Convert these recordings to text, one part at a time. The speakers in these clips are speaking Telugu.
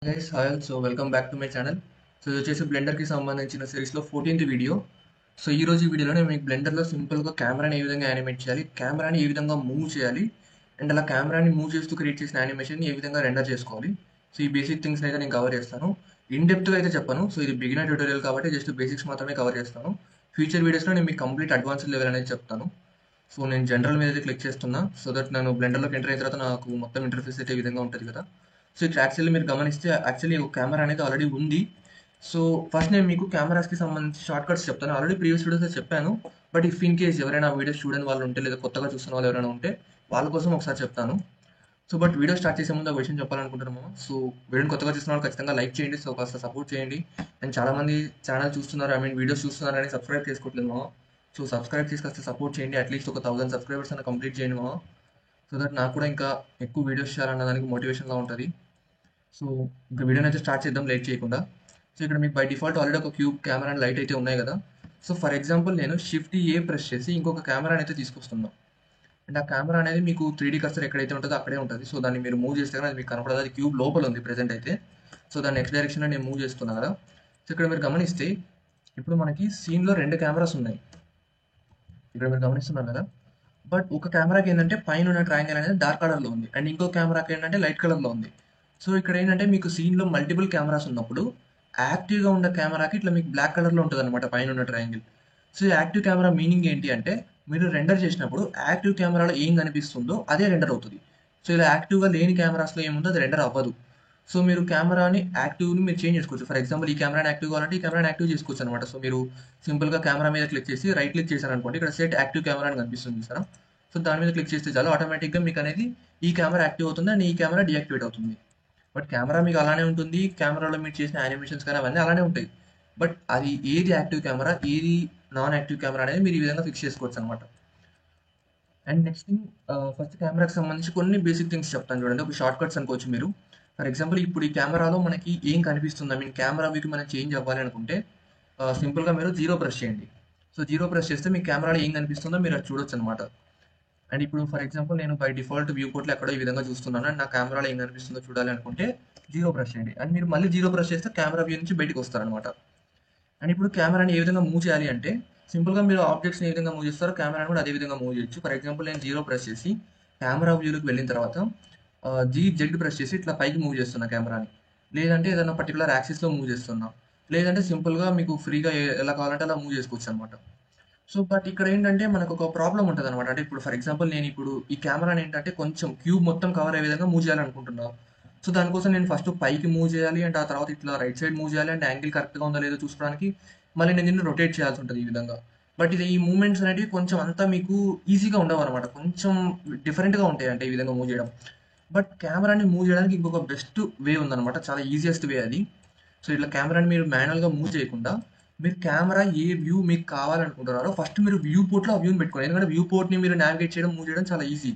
Guys hi so welcome back to my channel. So ఇది వచ్చేసి బ్లెండర్కి సంబంధించిన సిరీస్లో 14th వీడియో. సో ఈ రోజు ఈ వీడియోలో నేను మీకు బ్లెండర్లో సింపుల్గా కెమెరాని ఏ విధంగా యానిమేట్ చేయాలి, కెమెరాని ఏ విధంగా మూవ్ చేయాలి, అండ్ అలా కెమెరాని మూవ్ చేస్తూ క్రియేట్ చేసిన యానిమేషన్ ఏ విధంగా రెండర్ చేసుకోవాలి. సో ఈ బేసిక్ థింగ్స్ అయితే నేను కవర్ చేస్తాను. ఇన్ డెప్త్గా అయితే చెప్పను. సో ఇది బిగినర్ ట్యూటోరియల్ కాబట్టి జస్ట్ బేసిక్స్ మాత్రమే కవర్ చేస్తాను. ఫ్యూచర్ వీడియోస్లో నేను మీకు కంప్లీట్ అడ్వాన్స్డ్ లెవెల్ అనేది చెప్తాను. సో నేను జనరల్ మీద అయితే క్లిక్ చేస్తున్నా సో దట్ నేను బ్లెండర్లోకి ఎంటర్ అయిన తర్వాత నాకు మొత్తం ఇంటర్ఫేస్ అయితే ఈ విధంగా ఉంటుంది కదా. సో ఇక్కడ యాక్చువల్లీ మీరు గమనిస్తే యాక్చువల్లీ ఒక కెమెరా అనేది ఆల్రెడీ ఉంది. సో ఫస్ట్ నేను మీకు కెమెరాస్కి సంబంధించి షార్ట్ కట్స్ చెప్తాను. ఆల్రెడీ ప్రీవియస్ వీడియోస్లో చెప్పాను. బట్ ఇఫ్ ఇన్ కేస్ ఎవరైనా వీడియోస్ చూడని వాళ్ళు ఉంటే లేదా కొత్తగా చూస్తున్న వాళ్ళు ఎవరైనా ఉంటే వాళ్ళ కోసం ఒకసారి చెప్తాను. సో బట్ వీడియో స్టార్ట్ చేసే ముందు ఒక విషయం చెప్పాలనుకుంటున్నాము. సో వీడియోని కొత్తగా చూస్తున్న వాళ్ళు ఖచ్చితంగా లైక్ చేయండి. సో కాస్త సపోర్ట్ చేయండి. అండ్ చాలామంది ఛానల్ చూస్తున్నారు, ఐ మీన్ వీడియోస్ చూస్తున్నారు అని సబ్స్క్రైబ్ చేసుకోవట్లేదు మామ. సో సబ్స్క్రైబ్ చేసి కాస్త సపోర్ట్ చేయండి. అట్లీస్ట్ ఒక 1000 సబ్స్క్రైబర్స్ అన్న కంప్లీట్ చేయండి మామ. సో దట్ నాకు కూడా ఇంకా ఎక్కువ వీడియోస్ చేయాలన్న దానికి మోటివేషన్గా ఉంటుంది. సో ఇంకా వీడియోని అయితే స్టార్ట్ చేద్దాం లేట్ చేయకుండా. సో ఇక్కడ మీకు బై డిఫాల్ట్ ఆల్రెడీ ఒక క్యూబ్ కెమెరా అండ్ లైట్ అయితే ఉన్నాయి కదా. సో ఫర్ ఎగ్జాంపుల్ నేను షిఫ్ట్ ఏ ప్రెస్ చేసి ఇంకొక కెమెరాని అయితే తీసుకొస్తున్నాను. అండ్ ఆ కెమెరా అనేది మీకు 3D కర్సర్ ఎక్కడైతే ఉంటుందో అక్కడే ఉంటుంది. సో దాన్ని మీరు మూవ్ చేస్తే కానీ అది మీకు కనపడదు. అది క్యూబ్ లోపల ఉంది ప్రెజెంట్ అయితే. సో దాన్ని నెక్స్ట్ డైరెక్షన్లో నేను మూవ్ చేస్తున్నా కదా. సో ఇక్కడ మీరు గమనిస్తే ఇప్పుడు మనకి సీన్లో 2 కెమెరాస్ ఉన్నాయి. ఇక్కడ మీరు గమనిస్తున్నారు కదా. బట్ ఒక కెమెరాకి ఏంటంటే పైన ఉన్న ట్రయాంగిల్ అనేది డార్క్ కలర్లో ఉంది అండ్ ఇంకో కెమెరాకి ఏంటంటే లైట్ కలర్లో ఉంది. సో ఇక్కడ ఏంటంటే మీకు సీన్లో మల్టిపుల్ కెమెరాస్ ఉన్నప్పుడు యాక్టివ్గా ఉన్న కెమెరాకి ఇట్లా మీకు బ్లాక్ కలర్లో ఉంటుంది అనమాట పైన ఉన్న ట్రయాంగిల్. సో ఈ యాక్టివ్ కెమెరా మీనింగ్ ఏంటి అంటే మీరు రెండర్ చేసినప్పుడు యాక్టివ్ కెమెరాలో ఏం కనిపిస్తుందో అదే రెండర్ అవుతుంది. సో ఇలా యాక్టివ్గా లేని కెమెరాస్లో ఏముందో అది రెండర్ అవ్వదు. సో మీరు కెమెరాని యాక్టివ్ని మీరు చేంజ్ చేసుకోవచ్చు. ఫర్ ఎగ్జాంపుల్ ఈ కెమెరాని యాక్టివ్ కావాలంటే ఈ కెమెరాని యాక్టివ్ చేసుకోవచ్చు అనమాట. సో మీరు సింపుల్గా కెమెరా మీద క్లిక్ చేసి రైట్ క్లిక్ చేశారు అనుకోండి, ఇక్కడ సెట్ యాక్టివ్ కెమెరా అని కనిపిస్తుంది సార్. సో దాని మీద క్లిక్ చేస్తే చాలు ఆటోమేటిక్గా మీకు అనేది ఈ కెమెరా యాక్టివ్ అవుతుంది అండ్ ఈ కెమెరా డియాక్టివేట్ అవుతుంది. బట్ కెమెరా మీకు అలానే ఉంటుంది. కెమెరాలో మీరు చేసిన యానిమేషన్స్ కానీ అవన్నీ అలానే ఉంటాయి. బట్ అది ఏది యాక్టివ్ కెమెరా ఏది నాన్ యాక్టివ్ కెమెరా అనేది మీరు ఈ విధంగా ఫిక్స్ చేసుకోవచ్చు అనమాట. అండ్ నెక్స్ట్ థింగ్, ఫస్ట్ కెమెరాకి సంబంధించి కొన్ని బేసిక్ థింగ్స్ చెప్తాను చూడండి. ఒక షార్ట్ కట్స్ అనుకోవచ్చు మీరు. ఫర్ ఎగ్జాంపుల్ ఇప్పుడు ఈ కెమెరాలో మనకి ఏం కనిపిస్తుంది, ఐ మీన్ కెమెరా వ్యూకి మనం చేంజ్ అవ్వాలి అనుకుంటే సింపుల్గా మీరు జీరో ప్రెస్ చేయండి. సో జీరో ప్రెస్ చేస్తే మీ కెమెరాలో ఏం కనిపిస్తుందో మీరు అది చూడొచ్చు అనమాట. అండ్ ఇప్పుడు ఫర్ ఎగ్జాంపుల్ నేను బై డిఫాల్ట్ వ్యూ పోర్ట్లో ఎక్కడో ఈ విధంగా చూస్తున్నాను అండ్ నా కెమెరాలో ఏం కనిపిస్తుందో చూడాలి అనుకుంటే జీరో ప్రెస్ చేయండి. అండ్ మీరు మళ్ళీ జీరో ప్రెస్ చేస్తే కెమెరా వ్యూ నుంచి బయటకు వస్తారనమాట. అండ్ ఇప్పుడు కెమెరాని ఏ విధంగా మూవ్ చేయాలి అంటే సింపుల్గా మీరు ఆబ్జెక్ట్స్ని ఏ విధంగా మూవ్ చేస్తారో కెమెరాని కూడా అదే విధంగా మూవ్ చేయొచ్చు. ఫర్ ఎగ్జాంపుల్ నేను జీరో ప్రెస్ చేసి కెమెరా వ్యూలోకి వెళ్ళిన తర్వాత జెడ్ ప్రెస్ చేసి ఇట్లా పైకి మూవ్ చేస్తున్నా కెమెరాని. లేదంటే ఏదైనా పర్టికులర్ యాక్సిస్లో మూవ్ చేస్తున్నా. లేదంటే సింపుల్గా మీకు ఫ్రీగా ఎలా కావాలంటే అలా మూవ్ చేసుకోవచ్చు అనమాట. సో బట్ ఇక్కడ ఏంటంటే మనకు ఒక ప్రాబ్లం ఉంటుంది అనమాట. అంటే ఇప్పుడు ఫర్ ఎగ్జాంపుల్ నేను ఇప్పుడు ఈ కెమెరాని ఏంటంటే కొంచెం క్యూబ్ మొత్తం కవర్ అయ్యే విధంగా మూవ్ చేయాలనుకుంటున్నాను. సో దానికోసం నేను ఫస్ట్ పైకి మూవ్ చేయాలి అండ్ ఆ తర్వాత ఇట్లా రైట్ సైడ్ మూవ్ చేయాలి అండ్ యాంగిల్ కరెక్ట్గా ఉందో లేదో చూసుకోవడానికి మళ్ళీ నేను దీన్ని రొటేట్ చేయాల్సి ఉంటుంది ఈ విధంగా. బట్ ఇది ఈ మూమెంట్స్ అనేవి కొంచెం అంతా మీకు ఈజీగా ఉండవు అనమాట. కొంచెం డిఫరెంట్గా ఉంటాయి అంటే ఈ విధంగా మూవ్ చేయడం. బట్ కెమెరాని మూవ్ చేయడానికి ఇంకొక బెస్ట్ వే ఉందన్నమాట. చాలా ఈజియెస్ట్ వే అది. సో ఇట్లా కెమెరాని మీరు మాన్యువల్గా మూవ్ చేయకుండా మీరు కెమెరా ఏ వ్యూ మీకు కావాలనుకుంటున్నారో ఫస్ట్ మీరు వ్యూ పోర్ట్లో ఆ వ్యూని పెట్టుకోండి. ఎందుకంటే వ్యూ పోర్ట్ని మీరు నావిగేట్ చేయడం మూవ్ చేయడం చాలా ఈజీ.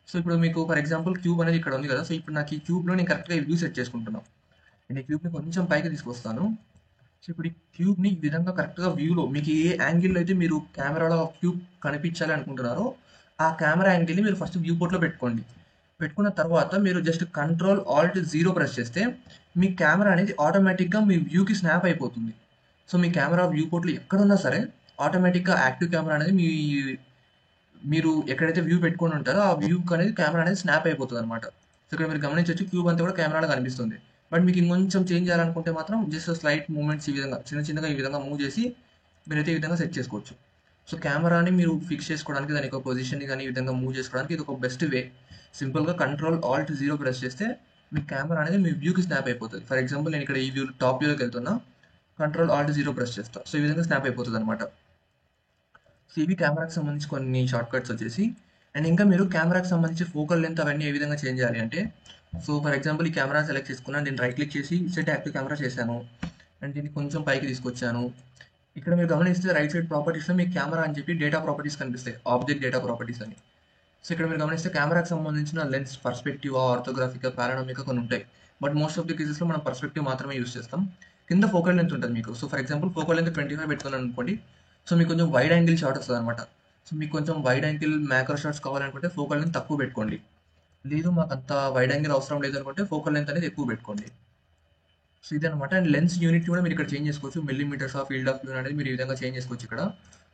సో ఇప్పుడు మీకు ఫర్ ఎగ్జాంపుల్ క్యూబ్ అనేది ఇక్కడ ఉంది కదా. సో ఇప్పుడు నాకు ఈ క్యూబ్లో నేను కరెక్ట్గా ఈ వ్యూ సెట్ చేసుకుంటున్నాను. నేను ఈ క్యూబ్ని కొంచెం పైకి తీసుకొస్తాను. సో ఇప్పుడు ఈ క్యూబ్ని ఈ విధంగా కరెక్ట్గా వ్యూలో మీకు ఏ యాంగిల్లో అయితే మీరు కెమెరాలో క్యూబ్ కనిపించాలి అనుకుంటున్నారో ఆ కెమెరా యాంగిల్ని మీరు ఫస్ట్ వ్యూ పోర్ట్లో పెట్టుకోండి. పెట్టుకున్న తర్వాత మీరు just control Alt zero press చేస్తే మీ కెమెరా అనేది ఆటోమేటిక్గా మీ వ్యూకి స్నాప్ అయిపోతుంది. సో మీ కెమెరా వ్యూ పోర్ట్లో ఎక్కడున్నా సరే ఆటోమేటిక్గా యాక్టివ్ కెమెరా అనేది మీరు ఎక్కడైతే వ్యూ పెట్టుకొని ఉంటారో ఆ వ్యూకి అనేది కెమెరా అనేది స్నాప్ అయిపోతుంది అనమాట. సో ఇక్కడ మీరు గమనించవచ్చు క్యూబ్ అంతా కూడా కెమెరాలో కనిపిస్తుంది. బట్ మీకు ఇంకొంచెం చేంజ్ చేయాలనుకుంటే మాత్రం జస్ట్ స్లైట్ మూమెంట్స్ ఈ విధంగా చిన్నగా ఈ విధంగా మూవ్ చేసి మీరైతే ఈ విధంగా సెట్ చేసుకోవచ్చు. సో కెమెరాని మీరు ఫిక్స్ చేసుకోవడానికి దాని యొక్క పొజిషన్ని కానీ ఈ విధంగా మూవ్ చేసుకోవడానికి ఇది ఒక బెస్ట్ వే. సింపుల్గా కంట్రోల్ ఆల్ట్ జీరో ప్రెస్ చేస్తే మీ కెమెరా అనేది మీ వ్యూకి స్నాప్ అయిపోతుంది. ఫర్ ఎగ్జాంపుల్ నేను ఇక్కడ ఈ వ్యూ టాప్ వ్యూలోకి వెళ్తున్నా, కంట్రోల్ ఆల్ట్ జీరో ప్రెస్ చేస్తా. సో ఈ విధంగా స్నాప్ అయిపోతుంది అనమాట. సో ఇవి కెమెరాకి సంబంధించి కొన్ని షార్ట్ కట్స్ వచ్చేసి. అండ్ ఇంకా మీరు కెమెరాకి సంబంధించి ఫోకల్ లెంత్ అవన్నీ ఏ విధంగా చేంజ్ చేయాలి అంటే సో ఫర్ ఎగ్జాంపుల్ ఈ కెమెరా సెలెక్ట్ చేసుకున్నాను, నేను రైట్ క్లిక్ చేసి సెట్ యాక్టివ్ కెమెరా చేశాను అండ్ దీన్ని కొంచెం పైకి తీసుకొచ్చాను. ఇక్కడ మీరు గమనిస్తే రైట్ సైడ్ ప్రాపర్టీస్లో మీకు కెమెరా అని చెప్పి డేటా ప్రాపర్టీస్ కనిపిస్తాయి, ఆబ్జెక్ట్ డేటా ప్రాపర్టీస్ అని. సో ఇక్కడ మీరు గమనిస్తే కెమెరాకి సంబంధించిన లెన్స్ పర్స్పెక్టివ్, ఆర్థోగ్రాఫిక్, పారానోమిక్ కొన్ని ఉంటాయి. బట్ మోస్ట్ ఆఫ్ ది కేసెస్లో మనం పర్స్పెక్టివ్ మాత్రమే యూస్ చేస్తాం. కింద ఫోకల్ లెంత్ ఉంటుంది మీకు. So for example focal length 25 పెట్టుకున్నాను అనుకోండి. సో మీకు కొంచెం వైడ్ యాంగిల్ షాట్ వస్తుంది అనమాట. సో మీకు కొంచెం వైడ్ యాంగిల్ మ్యాక్రో షాట్స్ కావాలనుకుంటే ఫోకల్ లెంత్ తక్కువ పెట్టుకోండి. లేదు మాకు అంత వైడ్ యాంగిల్ అవసరం లేదు అనుకుంటే ఫోకల్ లెంత్ అనేది ఎక్కువ పెట్టుకోండి. సో ఇదనమాట. అండ్ లెన్స్ యూనిట్ కూడా మీరు ఇక్కడ చేంజ్ చేసుకోవచ్చు. Millimetres of field of view అనేది మీరు ఈ విధంగా చేంజ్ చేసుకోవచ్చు ఇక్కడ.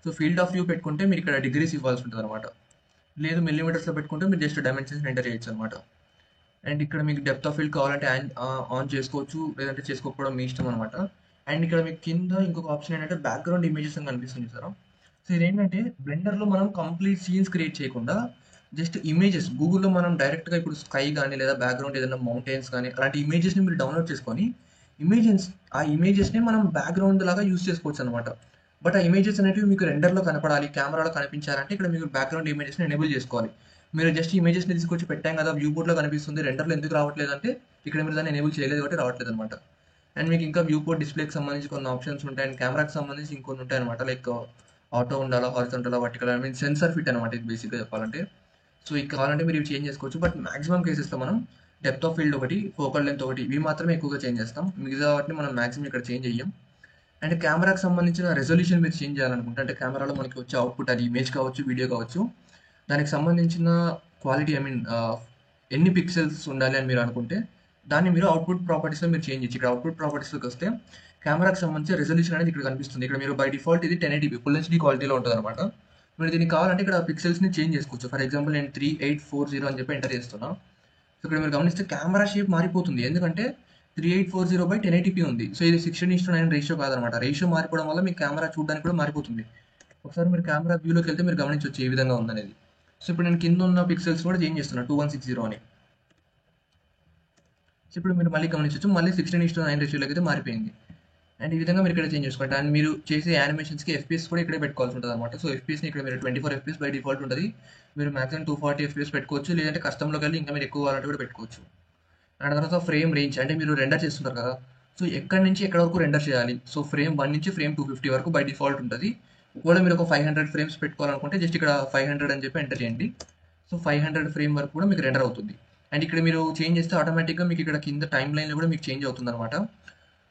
సో ఫీల్డ్ ఆఫ్ వ్యూ పెట్టుకుంటే మీరు ఇక్కడ డిగ్రీస్ ఇవ్వాల్సి ఉంటుంది అనమాట. లేదు మిల్లీమీటర్స్లో పెట్టుకుంటే మీరు జస్ట్ డైమెన్షన్స్ ఎంటర్ చేయొచ్చు అనమాట. అండ్ ఇక్కడ మీకు డెప్త్ ఆఫ్ ఫీల్డ్ కావాలంటే ఆన్ చేసుకోవచ్చు, లేదంటే చేసుకోకపోవడం మీ ఇష్టం అనమాట. అండ్ ఇక్కడ మీకు కింద ఇంకొక ఆప్షన్ ఏంటంటే బ్యాక్గ్రౌండ్ ఇమేజెస్ అని కనిపిస్తుంది సార్. సో ఇదేంటంటే బ్లెండర్లో మనం కంప్లీట్ సీన్స్ క్రియేట్ చేయకుండా జస్ట్ ఇమేజెస్ గూగుల్లో మనం డైరెక్ట్గా ఇప్పుడు స్కై కానీ లేదా బ్యాక్గ్రౌండ్ ఏదైనా మౌంటైన్స్ కానీ అలాంటి ఇమేజెస్ని మీరు డౌన్లోడ్ చేసుకొని ఆ ఇమేజెస్ని మనం బ్యాక్గ్రౌండ్ లాగా యూస్ చేసుకోవచ్చు అనమాట. బట్ ఆ ఇమేజెస్ అనేవి మీకు రెండర్లో కనపడాలి, కెమెరాలో కనిపించాలంటే ఇక్కడ మీరు బ్యాక్గ్రౌండ్ ఇమేజెస్ని ఎనేబుల్ చేసుకోవాలి. మీరు జస్ట్ ఇమేజెస్ని తీసుకొచ్చి పెట్టాం కదా, వ్యూ బోర్డ్లో కనిపిస్తుంది, రెండర్లో ఎందుకు రావట్లేదు అంటే ఇక్కడ మీరు దాన్ని ఎనేబుల్ చేయలేదు కాబట్టి రావట్లేదు అనమాట. అండ్ మీకు ఇంకా వ్యూ పోర్ట్ డిస్ప్లేకి సంబంధించి కొన్ని ఆప్షన్స్ ఉంటాయి, అండ్ కెమెరాకి సంబంధించి ఇంకొన్ని ఉంటాయి అనమాట. లైక్ ఆటో ఉండాలా, horizontal, vertical, I mean sensor fit అనమాట ఇది బేసిక్గా చెప్పాలంటే. సో ఇది కావాలంటే మీరు ఇవి చేంజ్ చేసుకోవచ్చు. బట్ మాక్సిమం కేసెస్లో మనం డెప్త్ ఆఫ్ ఫీల్డ్ ఒకటి, ఫోకల్ లెంత్ ఒకటి, ఇవి మాత్రమే ఎక్కువగా చేంజ్ చేస్తాం. మిగతా వాటిని మనం మాక్సిమం ఇక్కడ చేంజ్ చేయం. అండ్ కెమెరాకి సంబంధించిన రెజల్యూషన్ మీరు చేంజ్ చేయాలనుకుంటే, అంటే కెమెరాలో మనకి వచ్చే అవుట్పుట్ అది ఇమేజ్ కావచ్చు, వీడియో కావచ్చు, దానికి సంబంధించిన క్వాలిటీ, ఐ మీన్ ఎన్ని పిక్సెల్స్ ఉండాలి అని మీరు అనుకుంటే దాన్ని మీరు అవుట్పుట్ ప్రాపర్టీస్లో మీరు చేంజ్ చేయొచ్చు. ఇక్కడ అవుట్పుట్ ప్రాపర్టీస్లోకి వస్తే కెమెరాకి సంబంధించి రెజల్యూషన్ అనేది ఇక్కడ కనిపిస్తుంది. ఇక్కడ మీరు బై డిఫాల్ట్ ఇది 1080p ఫుల్ హెచ్డీ క్వాలిటీలో ఉంటుంది అనమాట. మీరు దీనికి కావాలంటే ఇక్కడ పిక్సెల్స్ని చేంజ్ చేసుకోవచ్చు. ఫర్ ఎగ్జాంపుల్ నేను 3840 అని చెప్పి ఎంటర్ చేస్తున్నా. సో ఇక్కడ మీరు గమనిస్తే కెమెరా షేప్ మారిపోతుంది, ఎందుకంటే 3840/1080p ఉంది. సో ఇది 16:9 రేషియో కాదనమాట. రేషియో మారిపోవడం వల్ల మీ కెమెరా చూడడానికి కూడా మారిపోతుంది. ఒకసారి మీరు కెమెరా వ్యూలోకి వెళ్తే మీరు గమనించవచ్చు ఏ విధంగా ఉందనేది. సో ఇప్పుడు నేను కింద ఉన్న పిక్సెల్స్ కూడా చేంజ్ చేస్తున్నా 2160 అని. సో ఇప్పుడు మీరు మళ్ళీ గమనించవచ్చు, మళ్ళీ 16:9 రేషియోలోకి అయితే మారిపోయింది. అండ్ ఈ విధంగా మీరు ఇక్కడ చేంజ్ చేసుకోండి. అండ్ మీరు చేసే యానిమేషన్స్కి FPS కూడా ఇక్కడే పెట్టుకోవాల్సి ఉంటుంది అనమాట. సో FPSని ఇక్కడ మీరు 24 FPS బై డిఫాల్ట్ ఉంటుంది. మీరు మాక్సిమం 240 FPS పెట్టుకోవచ్చు, లేదంటే కస్టమ్లోకి వెళ్ళి ఇంకా మీరు ఎక్కువ కావాలంటే కూడా పెట్టుకోవచ్చు. అండ్ తర్వాత ఫ్రేమ్ రేంజ్, అంటే మీరు రెండర్ చేస్తుంటారు కదా, సో ఎక్కడి నుంచి ఎక్కడ వరకు రెండర్ చేయాలి. సో ఫ్రేమ్ 1 నుంచి ఫ్రేమ్ 250 వరకు బై డిఫాల్ట్ ఉంటుంది. ఒకవేళ మీరు ఒక 500 ఫ్రేమ్స్ పెట్టుకోవాలనుకుంటే జస్ట్ ఇక్కడ 500 అని చెప్పి ఎంటర్ చేయండి. సో 500 ఫ్రేమ్ వరకు కూడా మీకు రెండర్ అవుతుంది. అండ్ ఇక్కడ మీరు చేంజ్ చేస్తే ఆటోమేటిక్గా మీకు ఇక్కడ కింద టైం లైన్లో కూడా మీకు చేంజ్ అవుతుంది అనమాట.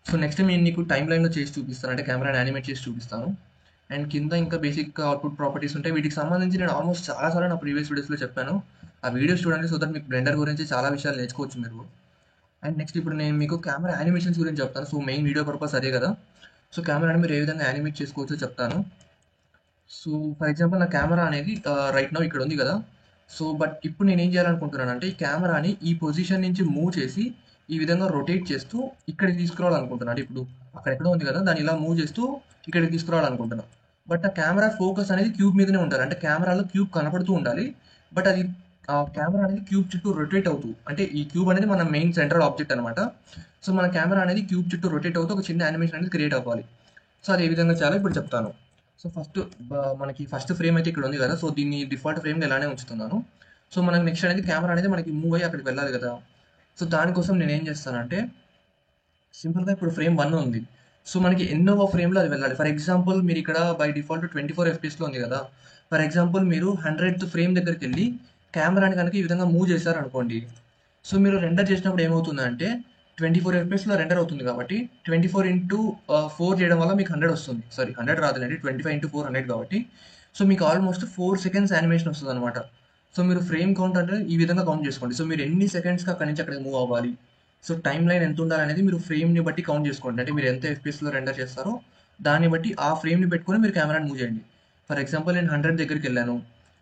సో నెక్స్ట్ నేను నీకు టైం లైన్లో చేసి చూపిస్తాను, అంటే కెమెరాని యానిమేట్ చేసి చూపిస్తాను. అండ్ కింద ఇంకా బేసిక్ అవుట్పుట్ ప్రాపర్టీస్ ఉంటాయి. వీటికి సంబంధించి నేను ఆల్మోస్ట్ చాలాసార్లు నా ప్రీవియస్ వీడియోస్లో చెప్పాను. ఆ వీడియోస్ చూడండి, సో దట్ మీకు బ్లెండర్ గురించి చాలా విషయాలు నేర్చుకోవచ్చు మీరు. అండ్ నెక్స్ట్ ఇప్పుడు నేను మీకు కెమెరా యానిమేషన్స్ గురించి చెప్తాను. సో మెయిన్ వీడియో పర్పస్ అదే కదా. సో కెమెరాని మీరు ఏ విధంగా యానిమేట్ చేసుకోవచ్చో చెప్తాను. సో ఫర్ ఎగ్జాంపుల్ నా కెమెరా అనేది రైట్ నౌ ఇక్కడ ఉంది కదా. సో బట్ ఇప్పుడు నేను ఏం చేయాలనుకుంటున్నాను అంటే ఈ కెమెరాని ఈ పొజిషన్ నుంచి మూవ్ చేసి ఈ విధంగా రొటేట్ చేస్తూ ఇక్కడికి తీసుకురావాలనుకుంటున్నాను. అంటే ఇప్పుడు అక్కడెక్కడో ఉంది కదా, దాన్ని ఇలా మూవ్ చేస్తూ ఇక్కడికి తీసుకురావాలనుకుంటున్నాను. బట్ ఆ కెమెరా ఫోకస్ అనేది క్యూబ్ మీదనే ఉండాలి, అంటే కెమెరాలో క్యూబ్ కనపడుతూ ఉండాలి. బట్ అది ఆ కెమెరా అనేది క్యూబ్ చుట్టూ రొటేట్ అవుతూ, అంటే ఈ క్యూబ్ అనేది మన మెయిన్ సెంట్రల్ ఆబ్జెక్ట్ అనమాట. సో మన కెమెరా అనేది క్యూబ్ చుట్టూ రొటేట్ అవుతూ ఒక చిన్న యానిమేషన్ అనేది క్రియేట్ అవ్వాలి. సో అది ఏ విధంగా చేయాలో ఇప్పుడు చెప్తాను. సో మనకి ఫస్ట్ ఫ్రేమ్ అయితే ఇక్కడ ఉంది కదా. సో దీన్ని డిఫాల్ట్ ఫ్రేమ్గా ఇలానే ఉంచుతున్నాను. సో మనకి నెక్స్ట్ అనేది కెమెరా అనేది మనకి మూవ్ అయ్యి అక్కడికి వెళ్ళాలి కదా. సో దానికోసం నేను ఏం చేస్తానంటే సింపుల్గా ఇప్పుడు ఫ్రేమ్ 1 ఉంది. సో మనకి ఎన్నోవ ఫ్రేమ్లో అది వెళ్ళాలి. ఫర్ ఎగ్జాంపుల్ మీరు ఇక్కడ బై డిఫాల్ట్ 24 FPSలో ఉంది కదా. ఫర్ ఎగ్జాంపుల్ మీరు 100th ఫ్రేమ్ దగ్గరికి వెళ్ళి కెమెరాని కనుక ఈ విధంగా మూవ్ చేశారు అనుకోండి. సో మీరు రెండర్ చేసినప్పుడు ఏమవుతుందంటే 24 FPSలో రెండర్ అవుతుంది కాబట్టి 24x4 చేయడం వల్ల మీకు 100 వస్తుంది. సారీ 100 రాదులేండి, 25x4 100 కాబట్టి. సో మీకు ఆల్మోస్ట్ 4 seconds యానిమేషన్ వస్తుంది అనమాట. సో మీరు ఫ్రేమ్ కౌంట్ అంటే ఈ విధంగా కౌంట్ చేసుకోండి. సో మీరు ఎన్ని సెకండ్స్కి అక్కడి నుంచి అక్కడికి మూవ్ అవ్వాలి, సో టైం లైన్ ఎంత ఉండాలనేది మీరు ఫ్రేమ్ని బట్టి కౌంట్ చేసుకోండి. అంటే మీరు ఎంత FPSలో రెండర్ చేస్తారో దాన్ని బట్టి ఆ ఫ్రేమ్ని పెట్టుకొని మీరు కెమెరాని మూవ్ చేయండి. ఫర్ ఎగ్జాంపుల్ నేను 100 దగ్గరికి వెళ్ళాను,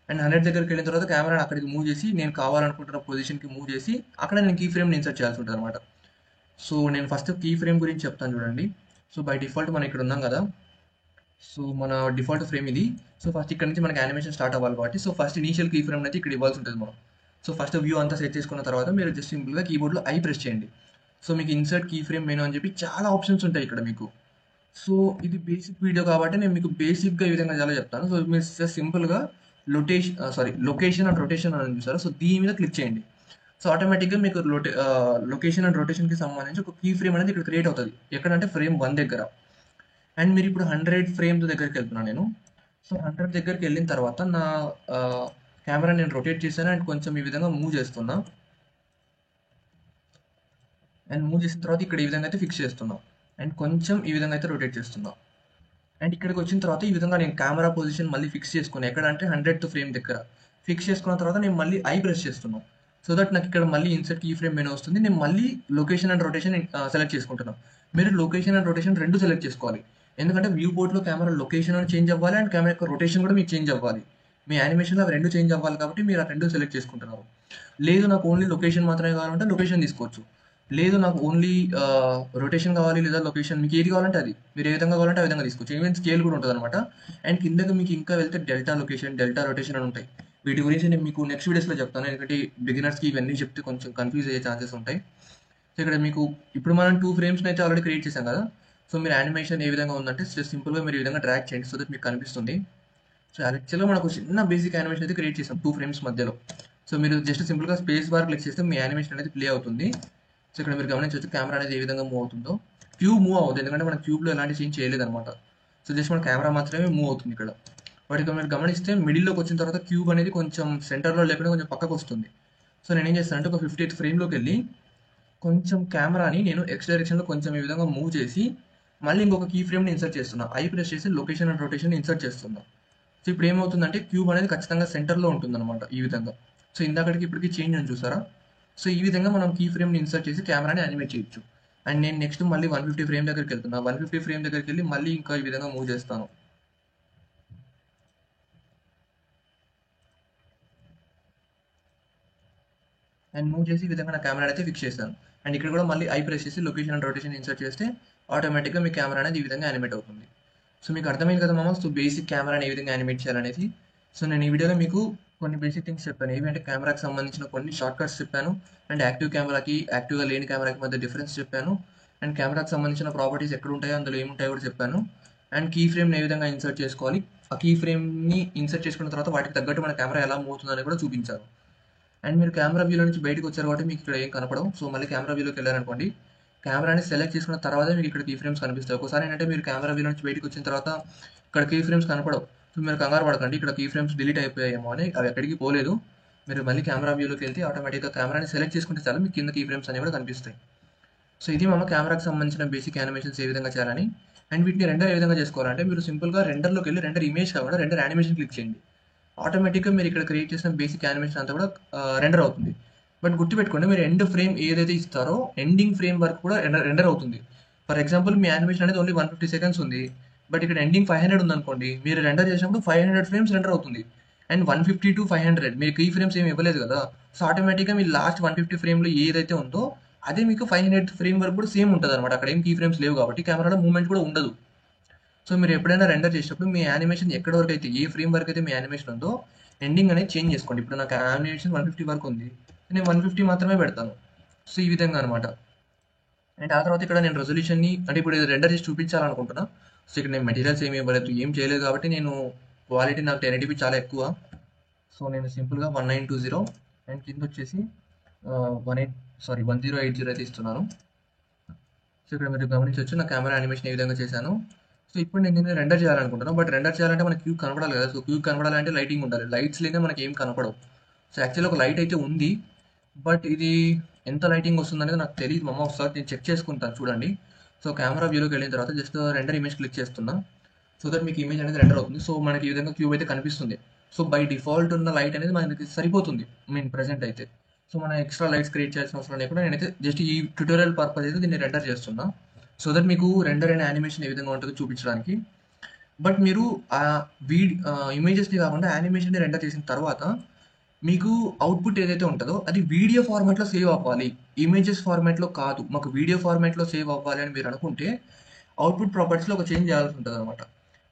అండ్ 100 దగ్గరికి వెళ్ళిన తర్వాత కెమెరాని అక్కడికి మూవ్ చేసి నేను కావాలనుకుంటున్న పొజిషన్కి మూవ్ చేసి అక్కడ నేను కీ ఫ్రేమ్ని ఇన్సర్ట్ చేయాల్సి ఉంటుంది అనమాట. సో నేను ఫస్ట్ కీ ఫ్రేమ్ గురించి చెప్తాను చూడండి. సో బై డిఫాల్ట్ మనం ఇక్కడ ఉన్నాం కదా. సో మన డిఫాల్ట్ ఫ్రేమ్ ఇది. సో ఫస్ట్ ఇక్కడ నుంచి మనకి యానిమేషన్ స్టార్ట్ అవ్వాలి కాబట్టి so first initial key frame అయితే ఇక్కడ ఇవ్వాల్సి ఉంటుంది మనం. సో ఫస్ట్ వ్యూ అంతా సెట్ చేసుకున్న తర్వాత మీరు జస్ట్ సింపుల్గా కీబోర్డ్లో ఐ ప్రెస్ చేయండి. సో మీకు ఇన్సర్ట్ కీ ఫ్రేమ్ మెనూ అని చెప్పి చాలా ఆప్షన్స్ ఉంటాయి ఇక్కడ మీకు. సో ఇది బేసిక్ వీడియో కాబట్టి నేను మీకు బేసిక్గా ఈ విధంగా చాలా చెప్తాను. సో మీరు సింపుల్గా లొకేషన్ అండ్ రొటేషన్ అని చూసారు. సో దీని మీద క్లిక్ చేయండి. సో ఆటోమేటిక్గా మీకు లొకేషన్ అండ్ రొటేషన్కి సంబంధించి ఒక కీ ఫ్రేమ్ అనేది ఇక్కడ క్రియేట్ అవుతుంది. ఎక్కడంటే ఫ్రేమ్ 1 దగ్గర. అండ్ మీరు ఇప్పుడు 100 ఫ్రేమ్స్ దగ్గరికి వెళ్తున్నాను నేను. సో 100 దగ్గరికి వెళ్ళిన తర్వాత నా కెమెరా నేను రొటేట్ చేశాను అండ్ కొంచెం ఈ విధంగా మూవ్ చేస్తున్నా. అండ్ మూవ్ చేసిన తర్వాత ఇక్కడ ఈ విధంగా అయితే ఫిక్స్ చేస్తున్నాం. అండ్ కొంచెం ఈ విధంగా అయితే రొటేట్ చేస్తున్నాం. అండ్ ఇక్కడికి వచ్చిన తర్వాత ఈ విధంగా నేను కెమెరా పొజిషన్ మళ్ళీ ఫిక్స్ చేసుకున్నాను. ఎక్కడ అంటే 100th ఫ్రేమ్ దగ్గర ఫిక్స్ చేసుకున్న తర్వాత నేను మళ్ళీ ఐ ప్రెస్ చేస్తున్నాను. సో దట్ నాకు ఇక్కడ మళ్ళీ ఇన్సర్ట్ కీ ఫ్రేమ్ మెనూ వస్తుంది. నేను మళ్ళీ లొకేషన్ అండ్ రొటేషన్ సెలెక్ట్ చేసుకుంటున్నాను. మీరు లొకేషన్ అండ్ రొటేషన్ రెండు సెలెక్ట్ చేసుకోవాలి. ఎందుకంటే వ్యూ పోర్ట్లో కెమెరా లొకేషన్ అని చేంజ్ అవ్వాలి అండ్ కెమెరా యొక్క రొటేషన్ కూడా మీకు చేంజ్ అవ్వాలి. మీ యానిమేషన్లో అవి రెండు చేంజ్ అవ్వాలి కాబట్టి మీరు ఆ రెండు సెలెక్ట్ చేసుకుంటున్నారు. లేదు నాకు ఓన్లీ లొకేషన్ మాత్రమే కావాలంటే లొకేషన్ తీసుకోవచ్చు. లేదు నాకు ఓన్లీ రొటేషన్ కావాలి లేదా లొకేషన్ మీకు ఏది కావాలంటే అది మీరు ఏ విధంగా కావాలంటే ఆ విధంగా తీసుకోవచ్చు. ఈవెన్ స్కేల్ కూడా ఉంటుంది అనమాట. అండ్ కిందకి మీకు ఇంకా వెళ్తే డెల్టా లొకేషన్, డెల్టా రొటేషన్ అని ఉంటాయి. వీటి గురించి నేను మీకు నెక్స్ట్ వీడియోస్లో చెప్తాను. ఎందుకంటే బిగినర్స్కి ఇవన్నీ చెప్తే కొంచెం కన్ఫ్యూజ్ అయ్యే ఛాన్సెస్ ఉంటాయి. సో ఇక్కడ మీకు ఇప్పుడు మనం 2 ఫ్రేమ్స్ని అయితే ఆల్రెడీ క్రియేట్ చేశాం కదా. సో మీరు యానిమేషన్ ఏ విధంగా ఉందంటే సింపుల్గా మీరు ఈ విధంగా డ్రాగ్ చేయండి సో దట్ మీకు కనిపిస్తుంది. సో యాక్చువల్గా మనకు చిన్న బేసిక్ యానిమేషన్ అయితే క్రియేట్ చేసాం 2 ఫ్రేమ్స్ మధ్యలో. సో మీరు జస్ట్ సింపుల్గా స్పేస్ బార్ క్లిక్ చేస్తే మీ యానిమేషన్ అనేది ప్లే అవుతుంది. సో ఇక్కడ మీరు గమనించవచ్చు కెమెరా అనేది ఏ విధంగా మూవ్ అవుతుందో. క్యూబ్ మూవ్ అవుతుంది ఎందుకంటే మన క్యూబ్లో ఎలాంటి చేంజ్ చేయలేదన్నమాట. సో జస్ట్ మన కెమెరా మాత్రమే మూవ్ అవుతుంది ఇక్కడ. బట్ ఇక్కడ మీరు గమనిస్తే మిడిల్లోకి వచ్చిన తర్వాత క్యూబ్ అనేది కొంచెం సెంటర్లో లేకుండా కొంచెం పక్కకు వస్తుంది. సో నేను ఏం చేస్తానంటే ఒక 50th ఫ్రేమ్లోకి వెళ్ళి కొంచెం కెమెరాని నేను ఎక్స్ డైరెక్షన్లో కొంచెం ఈ విధంగా మూవ్ చేసి మళ్ళీ ఇంకొక కీ ఫ్రేమ్ని ఇన్సర్ట్ చేస్తున్నా. ఐ ప్రెస్ చేసి లొకేషన్ అండ్ రొటేషన్ ఇన్సర్ట్ చేస్తున్నా. సో ఇప్పుడు ఏమవుతుందంటే క్యూబ్ అనేది ఖచ్చితంగా సెంటర్లో ఉంటుందన్నమాట ఈ విధంగా. సో ఇందాకటికి ఇప్పటికి చేంజ్ అని చూసారా. సో ఈ విధంగా మనం కీ ఫ్రేమ్ని ఇన్సర్ట్ చేసి కెమెరాని యానిమేట్ చేయొచ్చు. అండ్ నేను నెక్స్ట్ మళ్ళీ 150 ఫ్రేమ్ దగ్గరికి వెళ్తున్నా. 150 ఫ్రేమ్ దగ్గరికి వెళ్ళి మళ్ళీ ఇంకా ఈ విధంగా మూవ్ చేస్తాను. అండ్ మూవ్ చేసి ఈ విధంగా నా కెమెరా అయితే ఫిక్స్ చేశాను. అండ్ ఇక్కడ కూడా మళ్ళీ ఐ ప్రెస్ చేసి లొకేషన్ అండ్ రొటేషన్ ఇన్సర్ట్ చేస్తే ఆటోమేటిక్గా మీ కెమెరా అనేది ఈ విధంగా యానిమేట్ అవుతుంది. సో మీకు అర్థమైంది కదా మామ. సో బేసిక్ కెమెరాని ఏ విధంగా యానిమేట్ చేయాలనేది. సో నేను ఈ వీడియోలో మీకు కొన్ని బేసిక్ థింగ్స్ చెప్పాను. ఏమంటే కెమెరాకి సంబంధించిన కొన్ని షార్ట్ కట్స్ చెప్పాను. అండ్ యాక్టివ్ కెమెరాకి యాక్టివ్గా లేని కెమెరాకి మధ్య డిఫరెన్స్ చెప్పాను. అండ్ కెమెరాకి సంబంధించిన ప్రాపర్టీస్ ఎక్కడ ఉంటాయో అందులో ఏముంటాయో కూడా చెప్పాను. అండ్ కీ ఫ్రేమ్ని ఏ విధంగా ఇన్సర్ట్ చేసుకోవాలి, ఆ కీ ఫ్రేమ్ని ఇన్సర్ట్ చేసుకున్న తర్వాత వాటికి తగ్గట్టు మన కెమెరా ఎలా మూవ్ అవుతుందని కూడా చూపించాను. అండ్ మీరు కెమెరా వ్యూలో నుంచి బయటకు వచ్చారు కాబట్టి మీకు ఇక్కడ ఏం కనపడవు. సో మళ్ళీ కెమెరా వ్యూలోకి వెళ్ళారనుకోండి, కెమెరాని సెలెక్ట్ చేసుకున్న తర్వాత మీకు ఇక్కడ కీ ఫ్రేమ్స్ కనిపిస్తాయి. ఒకసారి ఏంటంటే మీరు కెమెరా వ్యూలో నుంచి బయటకు వచ్చిన తర్వాత ఇక్కడ కీ ఫ్రేమ్స్ కనపడవు. సో మీరు కంగారు పడకండి, ఇక్కడ కీ ఫ్రేమ్స్ డిలీట్ అయిపోయాయేమో అని. అవి ఎక్కడికి పోలేదు. మీరు మళ్ళీ కెమెరా వ్యూలోకి వెళ్తే ఆటోమేటిక్గా కెమెరాని సెలెక్ట్ చేసుకుంటే చాలు మీకు కింద కీ ఫ్రేమ్స్ అనేవి కూడా కనిపిస్తాయి. సో ఇది మన కెమెరాకి సంబంధించిన బేసిక్ యానిమేషన్స్ ఏ విధంగా చేయాలని. అండ్ వీటిని రెండర్ ఏ విధంగా చేసుకోవాలంటే మీరు సింపుల్గా రెండర్లోకి వెళ్ళి రెండర్ ఇమేజ్ కాకుండా రెండర్ యానిమేషన్ క్లిక్ చేయండి. ఆటోమేటిక్గా మీరు ఇక్కడ క్రియేట్ చేసిన బేసిక్ యానిమేషన్ అంతా కూడా రెండర్ అవుతుంది. బట్ గుర్తుపెట్టుకోండి, మీరు ఎండ్ ఫ్రేమ్ ఏదైతే ఇస్తారో ఎండింగ్ ఫ్రేమ్ వరకు కూడా రెండర్ అవుతుంది. ఫర్ ఎగ్జాంపుల్ మీ యానిమేషన్ అనేది ఓన్లీ 150 సెకండ్స్ ఉంది. బట్ ఇక్కడ ఎండింగ్ 500 ఉందనుకోండి, మీరు రెండర్ చేసినప్పుడు 500 ఫ్రేమ్స్ రెండర్ అవుతుంది. అండ్ 150 to 500 మీకు ఈ ఫ్రేమ్స్ ఏమి ఇవ్వలేదు కదా. సో ఆటోమేటిక్గా మీ లాస్ట్ 150 ఫ్రేమ్లో ఏదైతే ఉందో అదే మీకు 500 ఫ్రేమ్ వరకు కూడా సేమ్ ఉంటుంది అనమాట. అక్కడ ఏం కీ ఫ్రేమ్స్ లేవు కాబట్టి కెమెరాలో మూవ్మెంట్ కూడా ఉండదు. సో మీరు ఎప్పుడైనా రెండర్ చేసేటప్పుడు మీ యానిమేషన్ ఎక్కడ వరకు అయితే ఏ ఫ్రేమ్ వరకు అయితే మీ యానిమేషన్ ఉందో ఎండింగ్ అనేది చేంజ్ చేసుకోండి. ఇప్పుడు నాకు యానిమేషన్ 150 వరకు ఉంది, నేను 150 మాత్రమే పెడతాను. సో ఈ విధంగా అనమాట. అండ్ ఆ తర్వాత ఇక్కడ నేను రెజల్యూషన్ని అంటే ఇప్పుడు రెండర్ చేసి చూపించాలనుకుంటున్నా. సో ఇక్కడ నేను మెటీరియల్స్ ఏమి ఇవ్వలేదు, ఏం చేయలేదు కాబట్టి నేను క్వాలిటీ నాకు 1080p చాలా ఎక్కువ. సో నేను సింపుల్గా 1920 అండ్ కింద వచ్చేసి 1080 అయితే ఇస్తున్నాను. సో ఇక్కడ మీరు గమనించవచ్చు నా కెమెరా యానిమేషన్ ఏ విధంగా చేశాను. సో ఇప్పుడు నేను దీన్ని రెండర్ చేయాలనుకుంటున్నాను. బట్ రెండర్ చేయాలంటే మనకి క్యూబ్ కనపడాలి కదా. సో క్యూబ్ కనపడాలంటే లైటింగ్ ఉండాలి. లైట్స్ లేదే మనకి ఏం కనపడవు. సో యాక్చువల్లీ ఒక లైట్ అయితే ఉంది, బట్ ఇది ఎంత లైటింగ్ వస్తుంది అనేది నాకు తెలియదు మమ్మ. ఒకసారి నేను చెక్ చేసుకుంటాను చూడండి. సో కెమెరా వ్యూలోకి వెళ్ళిన తర్వాత జస్ట్ రెండర్ ఇమేజ్ క్లిక్ చేస్తున్నా. సో దట్ మీకు ఇమేజ్ అనేది రెండర్ అవుతుంది. సో మనకి ఈ విధంగా క్యూబ్ అయితే కనిపిస్తుంది. సో బై డిఫాల్ట్ ఉన్న లైట్ అనేది మనకి సరిపోతుంది ప్రెసెంట్ అయితే. సో మనం ఎక్స్ట్రా లైట్స్ క్రియేట్ చేయాల్సిన అవసరం లేకుండా నేనైతే జస్ట్ ఈ ట్యూటోరియల్ పర్పస్ అయితే దీన్ని రెండర్ చేస్తున్నా. సో దట్ మీకు రెండర్ అయిన యానిమేషన్ ఏ విధంగా ఉంటుందో చూపించడానికి. బట్ మీరు ఆ ఇమేజెస్ని కాకుండా యానిమేషన్ని రెండర్ చేసిన తర్వాత మీకు అవుట్పుట్ ఏదైతే ఉంటుందో అది వీడియో ఫార్మాట్లో సేవ్ అవ్వాలి, ఇమేజెస్ ఫార్మాట్లో కాదు. మాకు వీడియో ఫార్మాట్లో సేవ్ అవ్వాలి అని మీరు అనుకుంటే అవుట్పుట్ ప్రాపర్టీస్లో ఒక చేంజ్ చేయాల్సి ఉంటుంది అనమాట.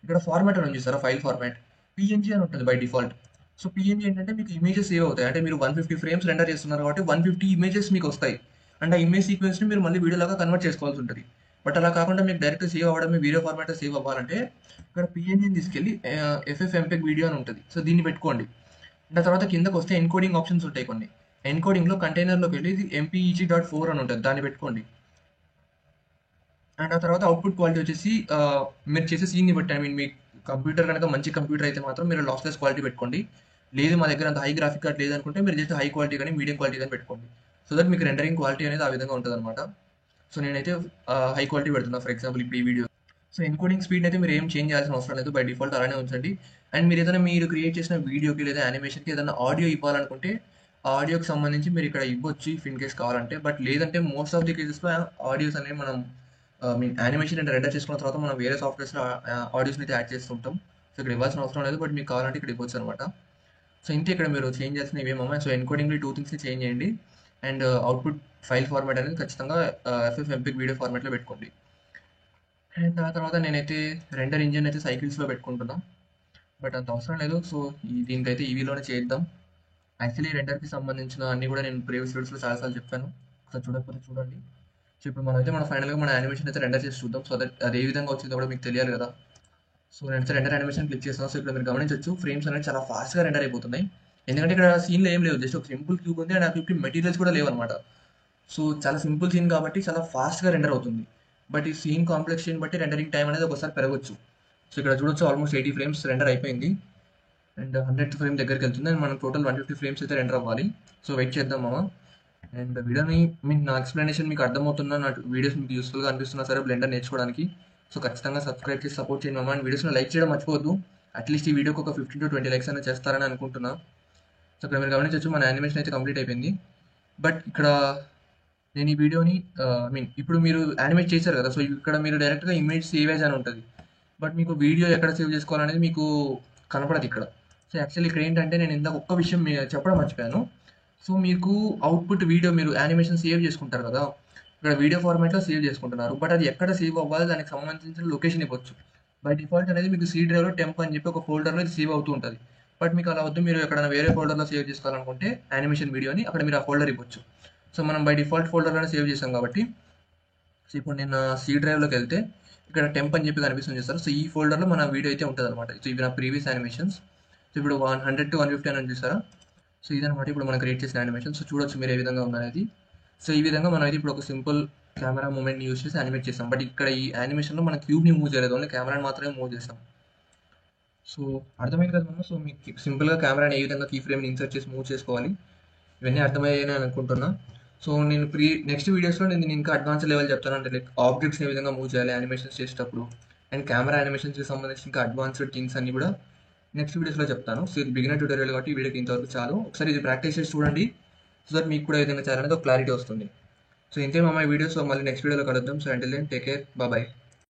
ఇక్కడ ఫార్మాట్ అని చూసారా, ఫైల్ ఫార్మాట్ పిఎన్జీ అని ఉంటుంది బై డిఫాల్ట్. సో పిఎన్జీ ఏంటంటే మీకు ఇమేజెస్ సేవ్ అవుతాయి. అంటే మీరు 150 ఫ్రేమ్స్ రెండర్ చేస్తున్నారు కాబట్టి 150 ఇమేజెస్ మీకు వస్తాయి. అండ్ ఆ ఇమేజ్ సీక్వెన్స్ని మీరు మళ్ళీ వీడియోలాగా కన్వర్ట్ చేసుకోవాల్సి ఉంటుంది. బట్ అలా కాకుండా మీకు డైరెక్ట్ సేవ్ అవ్వడమే వీడియో ఫార్మాట్లో సేవ్ అవ్వాలంటే ఇక్కడ పిఎన్జీని తీసుకెళ్ళి FFmpeg వీడియో అని ఉంటుంది. సో దీన్ని పెట్టుకోండి. దాని తర్వాత కిందకు వస్తే ఎన్కోడింగ్ ఆప్షన్స్ ఉంటాయి కొన్ని. ఎన్కోడింగ్లో కంటైనర్లోకి వెళ్ళి ఇది MPEG.4 అని ఉంటుంది, దాన్ని పెట్టుకోండి. అండ్ ఆ తర్వాత అవుట్పుట్ క్వాలిటీ వచ్చేసి మీరు చేసే సీన్ని బట్టి మీ కంప్యూటర్ కనుక మంచి కంప్యూటర్ అయితే మాత్రం మీరు లాస్లెస్ క్వాలిటీ పెట్టుకోండి. లేదు మా దగ్గర అంత హై గ్రాఫిక్ కార్డ్ లేదనుకుంటే మీరు జస్ట్ హై క్వాలిటీ కానీ మీడియం క్వాలిటీ కానీ పెట్టుకోండి. సో దట్ మీకు రెండరింగ్ క్వాలిటీ అనేది ఆ విధంగా ఉంటుంది అనమాట. సో నేనైతే హై క్వాలిటీ పెడుతున్నా ఫర్ ఎగ్జాంపుల్ ఇప్పుడు ఈ వీడియో. సో ఎన్కోడింగ్ స్పీడ్ అయితే మీరు ఏం చేంజ్ చేయాల్సిన అవసరం లేదు, బై డిఫాల్ట్ అలానే ఉంచండి. అండ్ మీరు ఏదైనా మీరు క్రియేట్ చేసిన వీడియోకి లేదా యానిమేషన్కి ఏదైనా ఆడియో ఇవ్వాలనుకుంటే ఆడియోకి సంబంధించి మీరు ఇక్కడ ఇవ్వచ్చు ఇఫ్ ఇన్ కేస్ కావాలంటే. బట్ లేదంటే మోస్ట్ ఆఫ్ ది కేసెస్‌లో ఆడియోస్ అనేవి మనం మీన్ యానిమేషన్ అండ్ రెండర్ చేసుకున్న తర్వాత మనం వేరే సాఫ్ట్‌వేర్స్‌లో ఆడియోస్‌ని అయితే యాడ్ చేస్తుంటాం. సో ఇక్కడ ఇవ్వాల్సిన అవసరం లేదు. బట్ మీకు కావాలంటే ఇక్కడ ఇవ్వొచ్చనమాట. సో ఇంతే ఇక్కడ మీరు చేంజ్ చేయాల్సినవి ఇవేమమ్మా. సో ఎన్కోడింగ్‌లో 2 థింగ్స్‌ని చేంజ్ చేయండి. అండ్ అవుట్‌పుట్ ఫైల్ ఫార్మాట్ అనేది ఖచ్చితంగా ఎఫ్ఎఫ్ఎంపీగ్ వీడియో ఫార్మాట్‌లో పెట్టుకోండి. అండ్ ఆ తర్వాత నేనైతే రెండర్ ఇంజిన్ అయితే సైకిల్స్‌లో పెట్టుకుంటున్నా. బట్ అంత అవసరం లేదు. సో దీనికైతే ఈవీలోనే చేద్దాం. యాక్చువల్లీ రెండర్‌కి సంబంధించిన అన్నీ కూడా నేను ప్రీవియస్ వీడియోస్‌లో చాలా సార్లు చెప్పాను. ఒకసారి చూడకపోతే చూడండి. సో ఇప్పుడు మనమైతే ఫైనల్‌గా మన యానిమేషన్ అయితే రెండర్ చేసి చూద్దాం. సో దట్ అది ఏ విధంగా వచ్చిందో కూడా మీకు తెలియాలి కదా! సో నేనైతే రెండర్ యానిమేషన్ క్లిక్ చేస్తాను. సో ఇక్కడ మీరు గమనించొచ్చు ఫ్రేమ్స్ అనేవి చాలా ఫాస్ట్‌గా రెండర్ అయిపోతున్నాయి. ఎందుకంటే ఇక్కడ సీన్‌లో ఏం లేవు. జస్ట్ ఒక సింపుల్ క్యూబ్ ఉంది. అండ్ ఆ క్యూబ్‌కి మెటీరియల్స్ కూడా లేవన్నమాట. సో చాలా సింపుల్ సీన్ కాబట్టి చాలా ఫాస్ట్‌గా రెండర్ అవుతుంది. బట్ ఈ సీన్ కాంప్లెక్సిటీని బట్టి రెండరింగ్ టైం అనేది ఒకసారి పెరగొచ్చు. సో ఇక్కడ చూడొచ్చు ఆల్మోస్ట్ 80 ఫ్రేమ్స్ రెండర్ అయిపోయింది. అండ్ 100th ఫ్రేమ్ దగ్గరికి వెళ్తుంది. అండ్ మనం టోటల్ 150 ఫ్రేమ్స్ అయితే రెండర్ అవ్వాలి. సో వెయిట్ చేద్దాం మామ. అండ్ వీడియోని నా ఎక్స్ప్లెనేషన్ మీకు అర్థమవుతున్నా, నా వీడియోస్ మీకు యూస్ఫుల్గా అనిపిస్తున్నా సరే బ్లెండర్ నేర్చుకోవడానికి. సో ఖచ్చితంగా సబ్స్క్రైబ్ చేసి సపోర్ట్ చేయండి మామ. అండ్ వీడియోస్ని లైక్ చేయడం మర్చిపోవద్దు. అట్లీస్ట్ ఈ వీడియోకి ఒక 15 to 20 లైక్స్ అనేది చేస్తారని అనుకుంటున్నా. సో ఇక్కడ మీరు గమనించవచ్చు మన యానిమేషన్ అయితే కంప్లీట్ అయిపోయింది. బట్ ఇక్కడ నేను ఈ వీడియోని ఇప్పుడు మీరు యానిమేట్ చేశారు కదా! సో ఇక్కడ మీరు డైరెక్ట్‌గా ఇమేజ్ సేవ్ యాజ్ అని ఉంటది. బట్ మీకు వీడియో ఎక్కడ సేవ్ చేసుకోవాలనేది మీకు కనపడదు ఇక్కడ. సో యాక్చువల్లీ ఇక్కడ ఏంటంటే నేను ఇందాక ఒక్క విషయం చెప్పడం మర్చిపోయాను. సో మీకు అవుట్‌పుట్ వీడియో మీరు యానిమేషన్ సేవ్ చేసుకుంటారు కదా! ఇక్కడ వీడియో ఫార్మాట్‌లో సేవ్ చేసుకుంటున్నారు. బట్ అది ఎక్కడ సేవ్ అవ్వాలి దానికి సంబంధించిన లొకేషన్ ఇవ్వచ్చు. బై డిఫాల్ట్ అనేది మీకు సి డ్రైవ్‌లో టెంప్ అని చెప్పి ఒక ఫోల్డర్‌లో ఇది సేవ్ అవుతూ ఉంటది. బట్ మీకు అలా వద్దు, మీరు ఎక్కడైనా వేరే ఫోల్డర్‌లో సేవ్ చేసుకోవాలనుకుంటే యానిమేషన్ వీడియోని అక్కడ మీరు ఆ ఫోల్డర్ ఇవ్వచ్చు. సో మనం బై డిఫాల్ట్ ఫోల్డర్‌లోనే సేవ్ చేసాం కాబట్టి, సో ఇప్పుడు నేను సి డ్రైవ్‌లోకి వెళ్తే ఇక్కడ టెంప్ అని చెప్పి కనిపిస్తుంది చూసారా? సో ఈ ఫోల్డర్‌లో మన వీడియో అయితే ఉంటదనమాట. సో ఇవి నా ప్రీవియస్ యానిమేషన్స్. సో ఇప్పుడు 100 to 150 అని చూసారా? సో ఇదనమాట ఇప్పుడు మనం క్రియేట్ చేసిన యానిమేషన్. సో చూడొచ్చు మీరు ఏ విధంగా ఉందనేది. సో ఈ విధంగా మనం అయితే ఇప్పుడు ఒక సింపుల్ కెమెరా మూవ్‌మెంట్‌ని యూజ్ చేసి యానిమేట్ చేసాం. బట్ ఇక్కడ ఈ యానిమేషన్‌లో మనం క్యూబ్‌ని మూవ్ చేయలేదు. ఓన్లీ కెమెరాని మాత్రమే మూవ్ చేసాం. సో అర్థమైంది కదా మనం. సో మీకు సింపుల్‌గా కెమెరాని ఏ విధంగా కీ ఫ్రేమ్‌ని ఇన్సర్ట్ చేసి మూవ్ చేసుకోవాలి, ఇవన్నీ అర్థమయ్యాయని అనుకుంటున్నా. సో నేను నెక్స్ట్ వీడియోస్‌లో నేను ఇంకా అడ్వాన్స్ లెవెల్ చెప్తాను. అంటే లైక్ ఆబ్జెక్ట్స్‌ని ఏ విధంగా మూవ్ చేయాలి యానిమేషన్స్ చేసేటప్పుడు, అండ్ కెమెరా యానిమేషన్స్‌కి సంబంధించి ఇంకా అడ్వాన్స్డ్ థింగ్స్ అన్నీ కూడా నెక్స్ట్ వీడియోస్‌లో చెప్తాను. సో ఇది బిగినర్ ట్యూటోరియల్ కాబట్టి ఈ వీడియోకి ఇంతవరకు చాలు. ఒకసారి ఇది ప్రాక్టీస్ చేసి చూడండి. సో దట్ మీకు కూడా ఏ విధంగా చేయాలనేది ఒక క్లారిటీ వస్తుంది. సో ఇంతే మామ ఈ వీడియో. సో మళ్ళీ నెక్స్ట్ వీడియోలో కలుద్దాం. So until then take care. Bye.